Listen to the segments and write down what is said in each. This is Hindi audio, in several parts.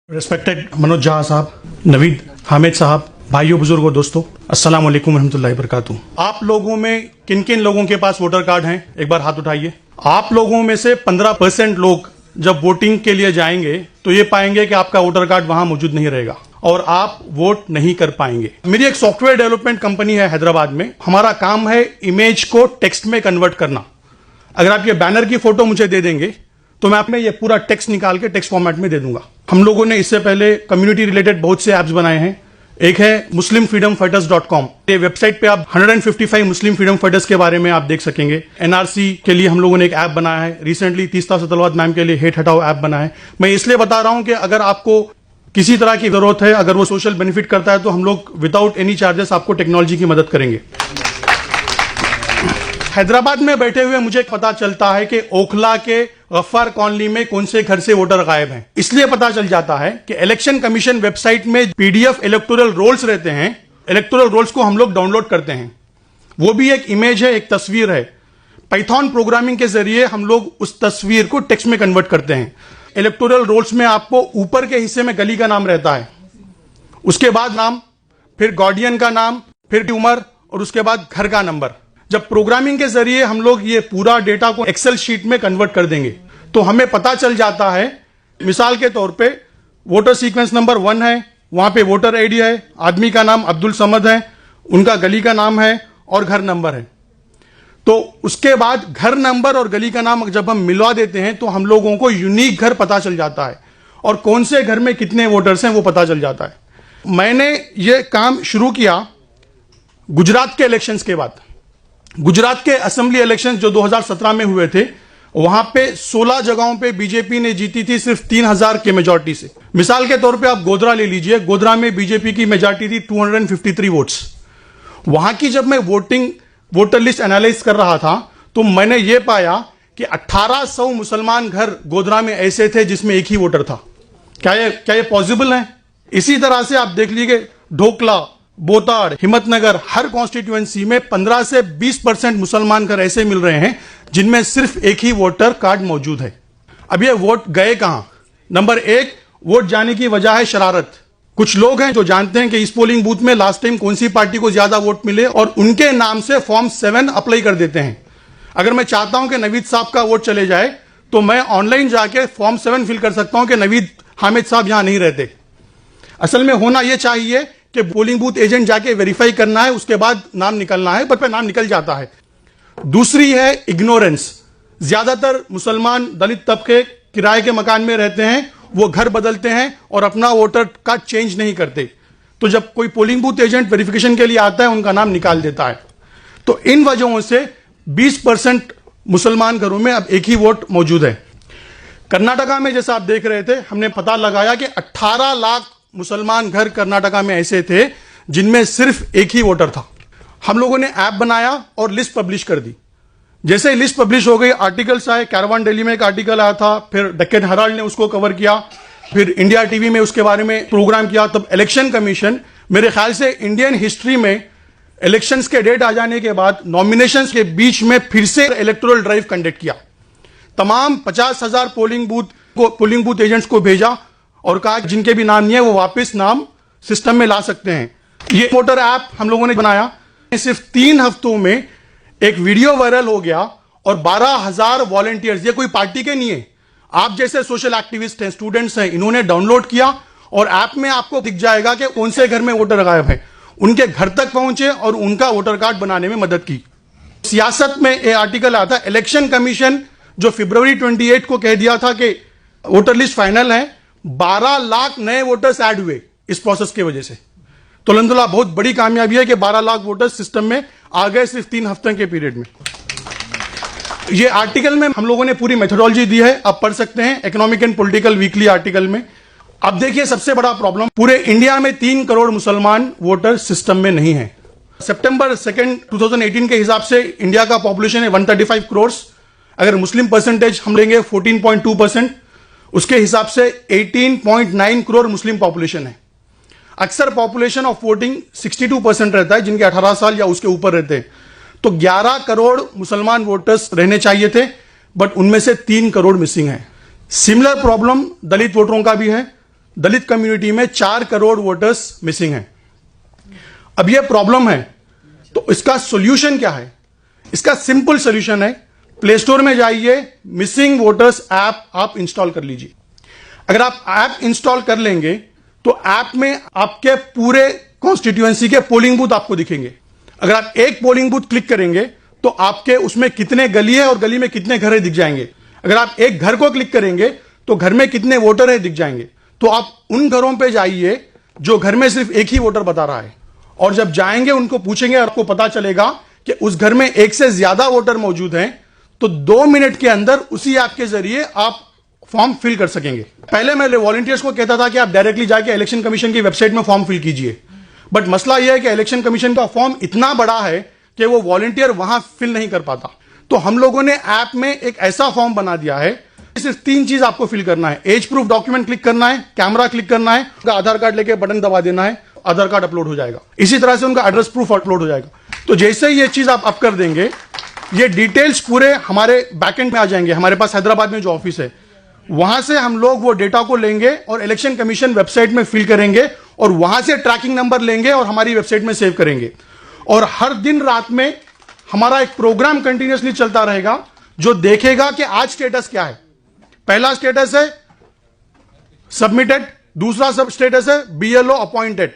रिस्पेक्टेड मनोज झा साहब, नवीद हामिद साहब, भाइयों बुजुर्गों दोस्तों, अस्सलाम वालेकुम रहमतुल्लाहि वबरकातुहू। आप लोगों में किन किन लोगों के पास वोटर कार्ड हैं, एक बार हाथ उठाइए। आप लोगों में से 15% लोग जब वोटिंग के लिए जाएंगे तो ये पाएंगे कि आपका वोटर कार्ड वहां मौजूद नहीं रहेगा और आप वोट नहीं कर पाएंगे। मेरी एक सॉफ्टवेयर डेवलपमेंट कंपनी है हैदराबाद में। हमारा काम है इमेज को टेक्स्ट में कन्वर्ट करना। अगर आप ये बैनर की फोटो मुझे दे देंगे तो मैं आपने ये पूरा टेक्स्ट निकाल के टेक्स्ट फॉर्मेट में दे दूंगा। हम लोगों ने इससे पहले कम्युनिटी रिलेटेड बहुत से ऐप्स बनाए हैं। एक है muslimfreedomfighters.com। ये वेबसाइट पे आप 155 मुस्लिम फ्रीडम फाइटर्स के बारे में आप देख सकेंगे। एनआरसी के लिए हम लोगों ने एक ऐप बनाया है। रिसेंटली तीस्ता सतलवाद मैम के लिए हेट हटाओ ऐप बना है। मैं इसलिए बता रहा हूं कि अगर आपको किसी तरह की जरूरत है, अगर वो सोशल बेनिफिट करता है, तो हम लोग विदाउट एनी चार्जेस आपको टेक्नोलॉजी की मदद करेंगे। हैदराबाद में बैठे हुए मुझे पता चलता है कि ओखला के गफ्फार कॉलोनी में कौन से घर से वोटर गायब हैं। इसलिए पता चल जाता है कि इलेक्शन कमीशन वेबसाइट में पीडीएफ इलेक्टोरल रोल्स रहते हैं। इलेक्टोरल रोल्स को हम लोग डाउनलोड करते हैं। वो भी एक इमेज है, एक तस्वीर है। पाइथन प्रोग्रामिंग के जरिए हम लोग उस तस्वीर को टेक्स्ट में कन्वर्ट करते हैं। इलेक्टोरल रोल्स में आपको ऊपर के हिस्से में गली का नाम रहता है, उसके बाद नाम, फिर गार्डियन का नाम, फिर उम्र और उसके बाद घर का नंबर। जब प्रोग्रामिंग के जरिए हम लोग ये पूरा डेटा को एक्सेल शीट में कन्वर्ट कर देंगे तो हमें पता चल जाता है, मिसाल के तौर पे वोटर सीक्वेंस नंबर 1 है, वहां पे वोटर आईडी है, आदमी का नाम अब्दुल समद है, उनका गली का नाम है और घर नंबर है। तो उसके बाद घर नंबर और गली का नाम जब हम मिलवा देते हैं तो हम लोगों को यूनिक घर पता चल जाता है और कौन से घर में कितने वोटर्स हैं वो पता चल जाता है। मैंने ये काम शुरू किया गुजरात के इलेक्शंस के बाद। गुजरात के असेंबली इलेक्शंस जो 2017 में हुए थे, वहां पे 16 जगहों पे बीजेपी ने जीती थी सिर्फ 3000 के मेजॉरिटी से। मिसाल के तौर पे आप गोधरा ले लीजिए। गोधरा में बीजेपी की मेजॉरिटी थी 253 वोट्स। वहां की जब मैं वोटर लिस्ट एनालाइज कर रहा था तो मैंने ये पाया कि 1800 मुसलमान घर गोधरा में ऐसे थे जिसमें एक ही वोटर था। क्या ये पॉसिबल है? इसी तरह से आप देख लीजिए ढोकला, बोताड़, हिम्मतनगर, हर कॉन्स्टिट्यूएंसी में 15 से 20% मुसलमान घर ऐसे मिल रहे हैं जिनमें सिर्फ एक ही वोटर कार्ड मौजूद है। अब ये वोट गए कहां? नंबर 1, वोट जाने की वजह है शरारत। कुछ लोग हैं जो जानते हैं कि इस पोलिंग बूथ में लास्ट टाइम कौन सी पार्टी को ज्यादा वोट मिले और उनके नाम से फॉर्म 7 अप्लाई कर देते हैं। अगर मैं चाहता हूं कि नवीद साहब का वोट चले जाए तो मैं ऑनलाइन जाके फॉर्म 7 फिल कर सकता हूं कि नवीद हामिद साहब यहां नहीं रहते। असल में होना यह चाहिए कि पोलिंग बूथ एजेंट जाके वेरीफाई करना है, उसके बाद नाम निकलना है, पर नाम निकल जाता है। दूसरी है इग्नोरेंस। ज्यादातर मुसलमान दलित तबके किराए के मकान में रहते हैं, वो घर बदलते हैं और अपना वोटर कार्ड चेंज नहीं करते। तो जब कोई पोलिंग बूथ एजेंट वेरिफिकेशन के लिए आता है, उनका नाम निकाल देता है। तो इन वजहों से 20% मुसलमान घरों में अब एक ही वोट मौजूद है। कर्नाटका में जैसा आप देख रहे थे, हमने पता लगाया कि 18 लाख मुसलमान घर कर्नाटका में ऐसे थे जिनमें सिर्फ एक ही वोटर था। हम लोगों ने ऐप बनाया और लिस्ट पब्लिश कर दी। जैसे ही लिस्ट पब्लिश हो गई, आर्टिकल्स आए। कैरवान डेली में एक आर्टिकल आया था, फिर डेक्कन हेराल्ड ने उसको कवर किया, फिर इंडिया टीवी में उसके बारे में प्रोग्राम किया। तब इलेक्शन कमीशन, मेरे ख्याल से इंडियन हिस्ट्री में इलेक्शंस के डेट आ जाने के बाद नॉमिनेशंस के बीच में फिर से इलेक्टोरल ड्राइव कंडक्ट किया। तमाम 50,000 पोलिंग बूथ एजेंट्स को भेजा और कहा कि जिनके भी नाम नहीं है वो वापस नाम सिस्टम में ला सकते हैं। ये वोटर ऐप हम लोगों ने बनाया। सिर्फ 3 हफ्तों में एक वीडियो वायरल हो गया और 12,000 वॉलंटियर्स, ये कोई पार्टी के नहीं है, आप जैसे सोशल एक्टिविस्ट हैं, स्टूडेंट्स हैं, इन्होंने डाउनलोड किया और ऐप में आपको दिख जाएगा कि कौन से घर में वोटर गायब है। उनके घर तक पहुंचे और उनका वोटर कार्ड बनाने में मदद की। सियासत में एक आर्टिकल आता है, इलेक्शन कमीशन जो फरवरी 28 को कह दिया था कि वोटर लिस्ट फाइनल है, 12 लाख नए वोटर्स ऐड हुए इस प्रोसेस की वजह से। तो अल्हम्दुलिल्लाह बहुत बड़ी कामयाबी है कि 12 लाख वोटर्स सिस्टम में आ गए सिर्फ 3 हफ्ते के पीरियड में। ये आर्टिकल में हम लोगों ने पूरी मेथोडोलॉजी दी है, आप पढ़ सकते हैं, economic and political weekly article में। अब देखिए सबसे बड़ा प्रॉब्लम, पूरे इंडिया में 3 करोड़ मुसलमान वोटर सिस्टम में नहीं है। सितंबर 2, 2018 के हिसाब से इंडिया का पॉपुलेशन है 135 करोड़। अगर मुस्लिम परसेंटेज हम लेंगे 14.2%, उसके हिसाब से 18.9 करोड़ मुस्लिम पॉपुलेशन है। अक्सर पॉपुलेशन ऑफ वोटिंग 62% रहता है, जिनके 18 साल या उसके ऊपर रहते हैं। तो 11 करोड़ मुसलमान वोटर्स रहने चाहिए थे, बट उनमें से 3 करोड़ मिसिंग है। सिमिलर प्रॉब्लम दलित वोटरों का भी है। दलित कम्युनिटी में 4 करोड़ वोटर्स मिसिंग हैं। अब यह प्रॉब्लम है, तो इसका सॉल्यूशन क्या है? इसका सिंपल सॉल्यूशन है, प्ले स्टोर में जाइए, मिसिंग वोटर्स ऐप आप इंस्टॉल कर लीजिए। अगर आप ऐप इंस्टॉल कर लेंगे तो ऐप में आपके पूरे कॉन्स्टिट्यूएंसी के पोलिंग बूथ आपको दिखेंगे। अगर आप एक पोलिंग बूथ क्लिक करेंगे तो आपके उसमें कितने गली है और गली में कितने घर है दिख जाएंगे। अगर आप एक घर को क्लिक करेंगे तो घर में कितने वोटर है दिख जाएंगे। तो आप उन घरों पे जाइए जो घर में सिर्फ एक ही वोटर बता रहा है, और जब जाएंगे उनको पूछेंगे, आपको पता चलेगा कि उस घर में एक से ज्यादा वोटर मौजूद हैं, तो 2 मिनट के अंदर उसी ऐप के जरिए आप फॉर्म फिल कर सकेंगे। पहले मैं वॉलंटियर्स को कहता था कि आप डायरेक्टली जाके इलेक्शन कमीशन की वेबसाइट में फॉर्म फिल कीजिए, बट मसला यह है कि इलेक्शन कमीशन का फॉर्म इतना बड़ा है कि वो वॉलंटियर वहां फिल नहीं कर पाता। तो हम लोगों ने ऐप में एक ऐसा फॉर्म बना दिया है, सिर्फ 3 चीज आपको फिल करना है। एज प्रूफ डॉक्यूमेंट क्लिक करना है, कैमरा क्लिक करना है, उनका आधार कार्ड लेके बटन दबा देना है, आधार कार्ड अपलोड हो जाएगा। इसी तरह से उनका एड्रेस प्रूफ अपलोड हो जाएगा। तो जैसे ही ये चीज आप अप कर देंगे, ये डिटेल्स पूरे हमारे बैकएंड में आ जाएंगे। हमारे पास हैदराबाद में जो ऑफिस है, वहां से हम लोग वो डेटा को लेंगे और इलेक्शन कमीशन वेबसाइट में फिल करेंगे, और वहां से ट्रैकिंग नंबर लेंगे और हमारी वेबसाइट में सेव करेंगे। और हर दिन रात में हमारा एक प्रोग्राम कंटिन्यूअसली चलता रहेगा जो देखेगा कि आज स्टेटस क्या है। पहला स्टेटस है सबमिटेड, दूसरा सब स्टेटस है बीएलओ अपॉइंटेड,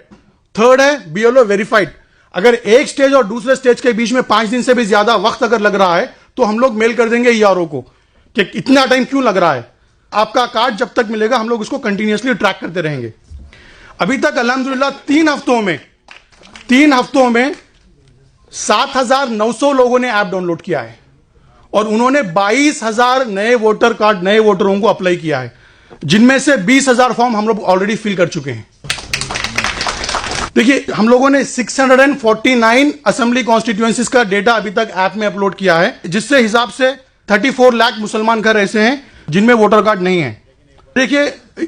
थर्ड है बीएलओ वेरीफाइड। अगर एक स्टेज और दूसरे स्टेज के बीच में 5 दिन से भी ज्यादा वक्त अगर लग रहा है तो हम लोग मेल कर देंगे ईआरओ को कि इतना टाइम क्यों लग रहा है। आपका कार्ड जब तक मिलेगा हम लोग उसको कंटिन्यूअसली ट्रैक करते रहेंगे। अभी तक अल्हम्दुलिल्लाह 3 हफ्तों में 7,900 लोगों ने ऐप डाउनलोड किया है, और उन्होंने 22,000 नए वोटर कार्ड, नए वोटरों को अप्लाई किया है, जिनमें से 20,000 फॉर्म हम लोग ऑलरेडी फिल कर चुके हैं। देखिए, हम लोगों ने 649 असेंबली कॉन्स्टिट्यूएंसीज का डेटा अभी तक ऐप में अपलोड किया है, जिससे हिसाब से 34 लाख मुसलमान घर ऐसे हैं जिनमें वोटर कार्ड नहीं है। देखिए,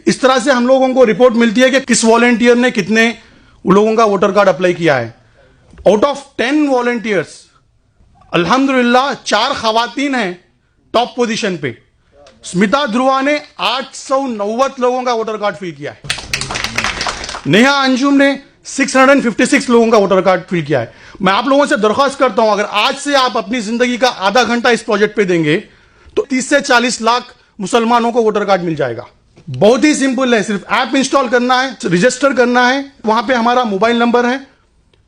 इस तरह से हम लोगों को रिपोर्ट मिलती है कि किस वॉलंटियर ने कितने लोगों का वोटर कार्ड अप्लाई किया है। आउट ऑफ 10 वॉलंटियर्स अल्हम्दुलिल्लाह 4 खवातीन हैं टॉप पोजीशन पे। स्मिता ध्रुवा ने 890 लोगों का वोटर कार्ड फिल किया है। नेहा अंजुम ने 656 लोगों का वोटर कार्ड फिल किया है। मैं आप लोगों से दरख्वास्त करता हूं, अगर आज से आप अपनी जिंदगी का आधा घंटा इस प्रोजेक्ट पे देंगे तो 30 से 40 लाख मुसलमानों को वोटर कार्ड मिल जाएगा। बहुत ही सिंपल है, सिर्फ ऐप इंस्टॉल करना है, रजिस्टर करना है। वहां पे हमारा मोबाइल नंबर है,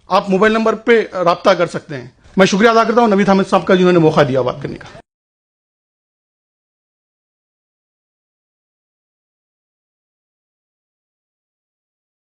आप मोबाइल नंबर पे राब्ता कर सकते हैं। मैं शुक्रिया अदा करता हूं नवीद हामिद साहब का जिन्होंने मौका दिया बात करने का।